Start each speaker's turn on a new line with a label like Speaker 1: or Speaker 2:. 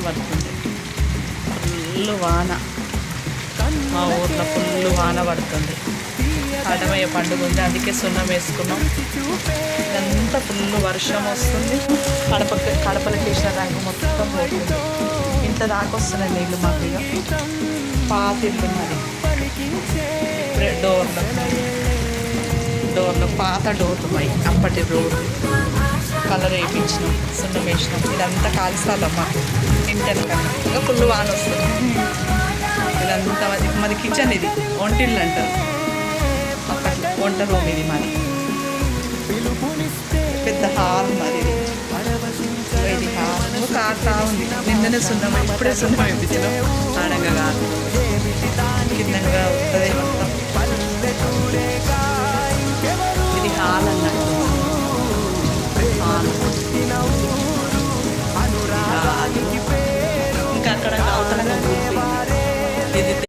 Speaker 1: పడుతుంది. ఫుల్ వాన, మా ఊర్లో ఫుల్ వాన పడుతుంది. కాటమయ్య పండుగ ఉంది, అందుకే సున్నం వేసుకున్నాం. ఇదంతా ఫుల్ వర్షం వస్తుంది. కడపలకి వేసిన రంగు మొత్తం పోతుంది. ఇంత దాకా వస్తున్నాయి నీళ్ళు మాకు. ఇక పాత ఇల్లు మరి, డోర్లు పాత డోర్లు పోయి అప్పటి రోడ్లు కలర్ వేయించినాం, సున్నం వేసినాం. ఇదంతా కాల్స్తాలమ్మా ఇంటెనకన్నా. ఇంకా ఫుల్ వాన వస్తుంది. ఇదంతా మాది కిచెన్, ఇది వంటిల్లు అంటారు. అప్పట్లో వంట రూమ్ ఇది మాది. పెద్ద హాల్ మరి ఇది హాల్ కారుతా ఉంది. నిన్ననే సున్నం, ఇప్పుడే సున్నం వేయించినాం. ఆడంగా కాదు, కిందంగా ఉంటుంది మొత్తం. ఇది హాల్